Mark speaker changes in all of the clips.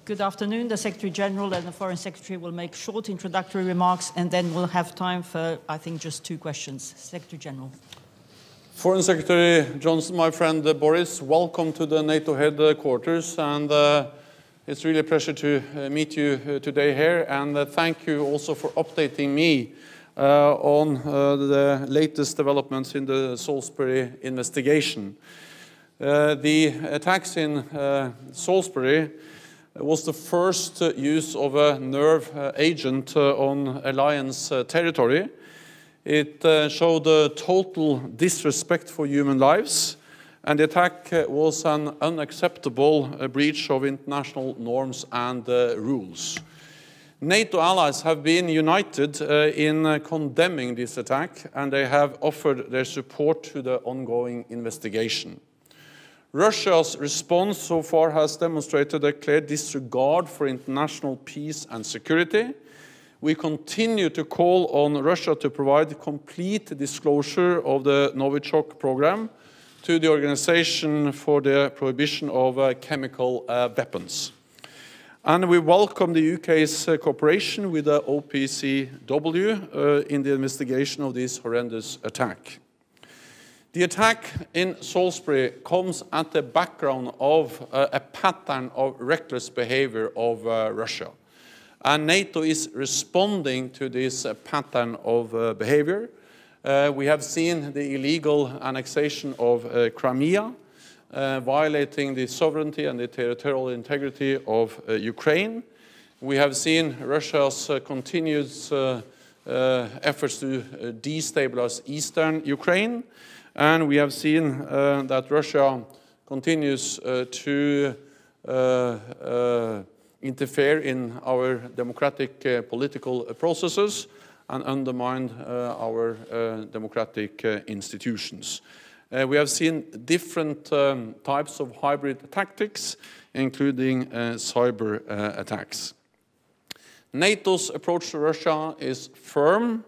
Speaker 1: Good afternoon. The Secretary General and the Foreign Secretary will make short introductory remarks, and then we'll have time for, I think, just 2 questions. Secretary General.
Speaker 2: Foreign Secretary Johnson, my friend Boris, welcome to the NATO headquarters, and it's really a pleasure to meet you today here, and thank you also for updating me on the latest developments in the Salisbury investigation. The attacks in Salisbury was the first use of a nerve agent on alliance territory. It showed a total disrespect for human lives, and the attack was an unacceptable breach of international norms and rules. NATO allies have been united in condemning this attack, and they have offered their support to the ongoing investigation. Russia's response so far has demonstrated a clear disregard for international peace and security. We continue to call on Russia to provide complete disclosure of the Novichok program to the Organization for the Prohibition of Chemical Weapons. And we welcome the UK's cooperation with the OPCW in the investigation of this horrendous attack. The attack in Salisbury comes at the background of a pattern of reckless behavior of Russia. And NATO is responding to this pattern of behavior. We have seen the illegal annexation of Crimea, violating the sovereignty and the territorial integrity of Ukraine. We have seen Russia's continuous efforts to destabilize eastern Ukraine. And we have seen that Russia continues to interfere in our democratic political processes and undermine our democratic institutions. We have seen different types of hybrid tactics, including cyber attacks. NATO's approach to Russia is firm,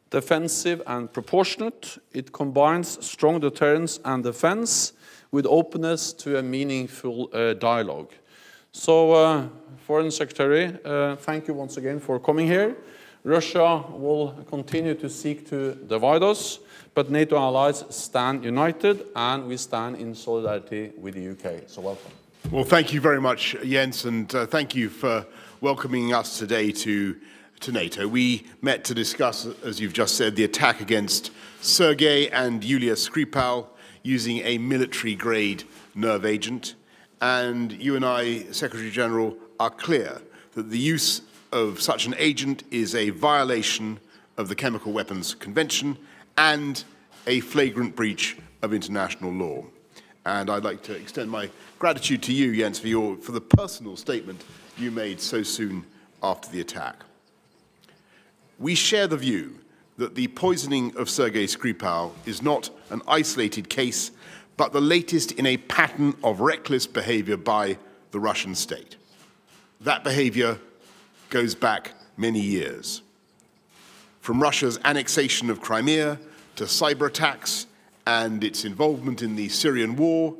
Speaker 2: defensive and proportionate. It combines strong deterrence and defense with openness to a meaningful dialogue. So, Foreign Secretary, thank you once again for coming here. Russia will continue to seek to divide us, but NATO allies stand united, and we stand in solidarity with the UK. So welcome.
Speaker 3: Well, thank you very much, Jens, and thank you for welcoming us today to NATO. We met to discuss, as you've just said, the attack against Sergei and Yulia Skripal using a military-grade nerve agent. And you and I, Secretary General, are clear that the use of such an agent is a violation of the Chemical Weapons Convention and a flagrant breach of international law. And I'd like to extend my gratitude to you, Jens, for the personal statement you made so soon after the attack. We share the view that the poisoning of Sergei Skripal is not an isolated case, but the latest in a pattern of reckless behavior by the Russian state. That behavior goes back many years. From Russia's annexation of Crimea to cyber attacks and its involvement in the Syrian war,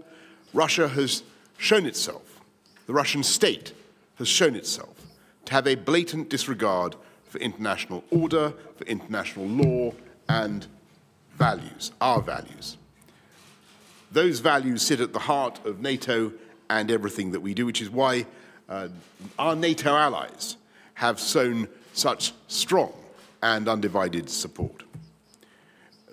Speaker 3: Russia has shown itself, the Russian state has shown itself to have a blatant disregard for international order, for international law and values, our values. Those values sit at the heart of NATO and everything that we do, which is why our NATO allies have shown such strong and undivided support.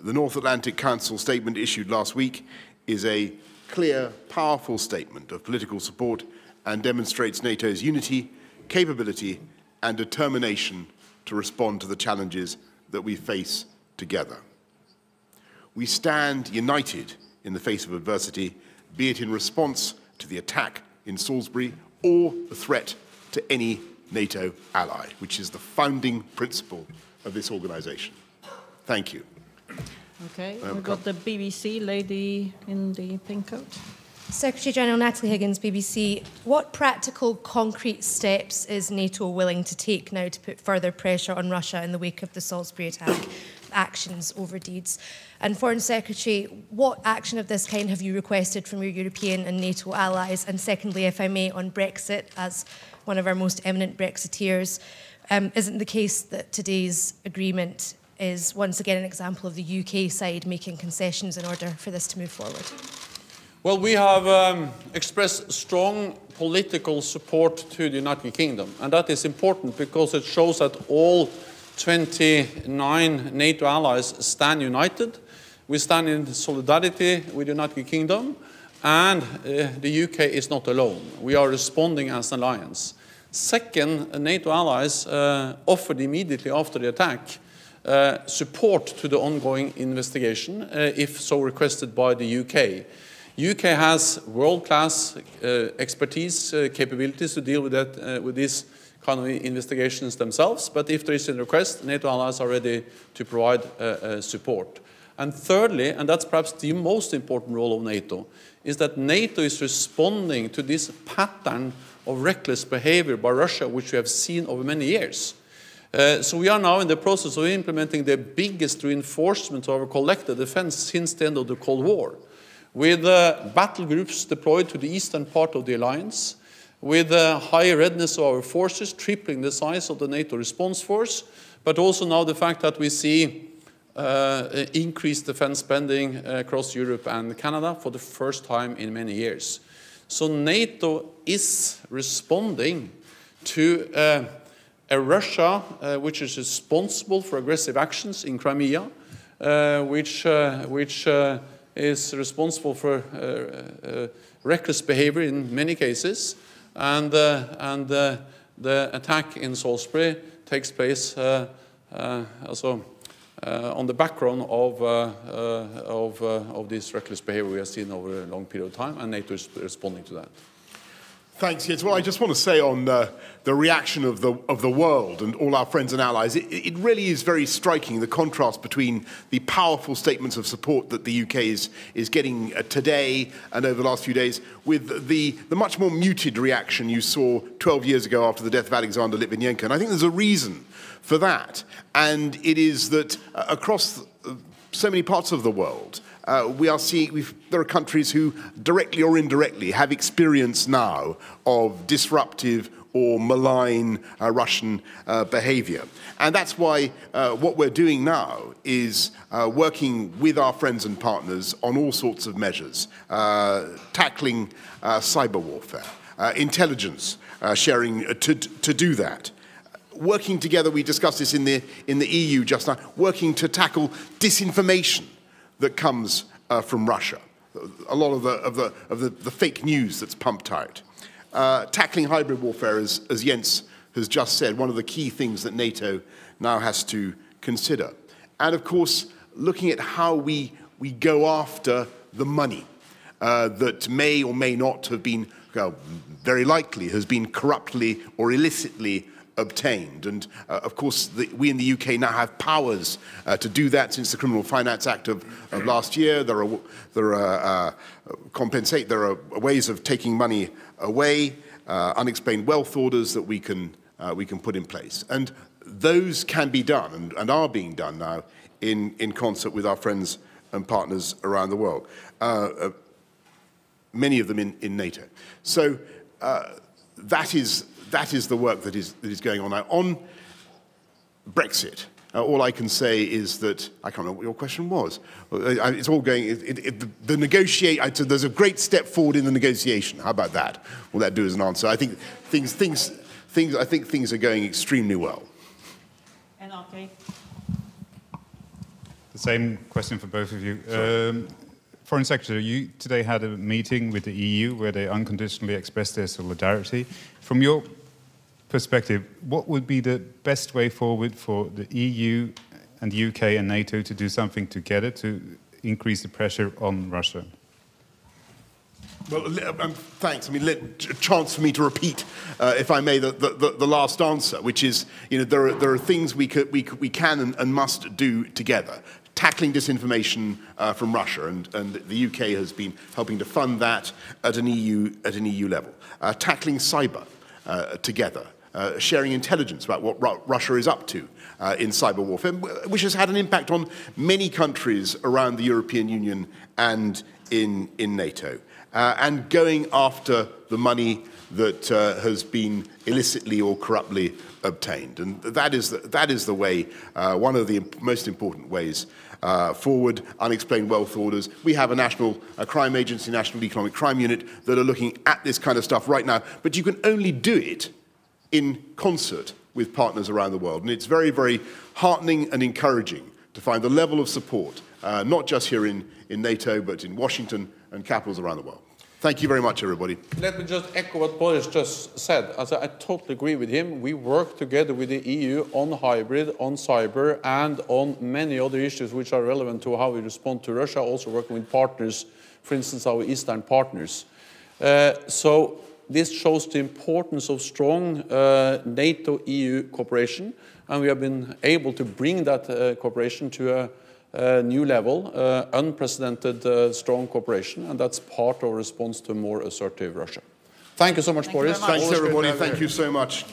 Speaker 3: The North Atlantic Council statement issued last week is a clear, powerful statement of political support and demonstrates NATO's unity, capability and determination to respond to the challenges that we face together. We stand united in the face of adversity, be it in response to the attack in Salisbury or the threat to any NATO ally, which is the founding principle of this organization. Thank you.
Speaker 1: Okay, we've got the BBC lady in the pink coat.
Speaker 4: Secretary General Natalie Higgins, BBC. What practical, concrete steps is NATO willing to take now to put further pressure on Russia in the wake of the Salisbury attack? actions over deeds. And Foreign Secretary, what action of this kind have you requested from your European and NATO allies? And secondly, if I may, on Brexit, as one of our most eminent Brexiteers, isn't the case that today's agreement is once again an example of the UK side making concessions in order for this to move forward?
Speaker 2: Well, we have expressed strong political support to the United Kingdom, and that is important because it shows that all 29 NATO allies stand united. We stand in solidarity with the United Kingdom, and the UK is not alone. We are responding as an alliance. Second, NATO allies offered immediately after the attack support to the ongoing investigation, if so requested by the UK. UK has world-class expertise, capabilities to deal with that, with these kind of investigations themselves. But if there is a request, NATO allies are ready to provide support. And thirdly, and that's perhaps the most important role of NATO, is that NATO is responding to this pattern of reckless behavior by Russia, which we have seen over many years. So we are now in the process of implementing the biggest reinforcement of our collective defense since the end of the Cold War, with battle groups deployed to the eastern part of the alliance, with high readiness of our forces, tripling the size of the NATO response force, but also now the fact that we see increased defense spending across Europe and Canada for the first time in many years. So NATO is responding to a Russia which is responsible for aggressive actions in Crimea, which is responsible for reckless behavior in many cases, and the attack in Salisbury takes place also on the background of this reckless behavior we have seen over a long period of time, and NATO is responding to that.
Speaker 3: Thanks, Jens. Well, I just want to say on the reaction of the world and all our friends and allies, it really is very striking, the contrast between the powerful statements of support that the UK is getting today and over the last few days, with the much more muted reaction you saw 12 years ago after the death of Alexander Litvinenko. And I think there's a reason for that, and it is that across so many parts of the world, we are seeing, there are countries who directly or indirectly have experience now of disruptive or malign Russian behavior. And that's why what we're doing now is working with our friends and partners on all sorts of measures, tackling cyber warfare, intelligence sharing to do that. Working together, we discussed this in the EU just now, working to tackle disinformation that comes from Russia, a lot of the fake news that's pumped out. Tackling hybrid warfare, as Jens has just said, one of the key things that NATO now has to consider. And of course, looking at how we go after the money that may or may not have been, well, very likely has been corruptly or illicitly obtained. And of course, we in the UK now have powers to do that since the Criminal Finance Act of last year. There are ways of taking money away, unexplained wealth orders that we can put in place. And those can be done and are being done now in concert with our friends and partners around the world, many of them in NATO. So that is the work that is going on now. On Brexit, all I can say is that, I can't remember what your question was. It's all going, there's a great step forward in the negotiation. How about that? Will that do as an answer? I think things are going extremely well.
Speaker 1: And okay.
Speaker 5: The same question for both of you. Foreign Secretary, you today had a meeting with the EU where they unconditionally expressed their solidarity. From your perspective, what would be the best way forward for the EU and the UK and NATO to do something together to increase the pressure on Russia?
Speaker 3: Well, thanks. I mean, a chance for me to repeat, if I may, the last answer, which is, there are things we can and must do together. Tackling disinformation from Russia, and the UK has been helping to fund that at an EU level. Tackling cyber together, sharing intelligence about what Russia is up to in cyber warfare, which has had an impact on many countries around the European Union and in NATO, and going after the money that has been illicitly or corruptly obtained. And that is the way, one of the most important ways forward. Unexplained wealth orders. We have a national crime agency, National Economic Crime Unit, that are looking at this kind of stuff right now, but you can only do it in concert with partners around the world. And it's very, very heartening and encouraging to find the level of support, not just here in NATO, but in Washington and capitals around the world. Thank you very much, everybody.
Speaker 2: Let me just echo what Boris just said. I totally agree with him. We work together with the EU on hybrid, on cyber, and on many other issues which are relevant to how we respond to Russia, also working with partners, for instance, our Eastern partners. So this shows the importance of strong NATO-EU cooperation, and we have been able to bring that cooperation to a new level, unprecedented strong cooperation, and that's part of our response to a more assertive Russia. Thank you so much, Boris.
Speaker 3: Thanks, everybody. Thank you so much.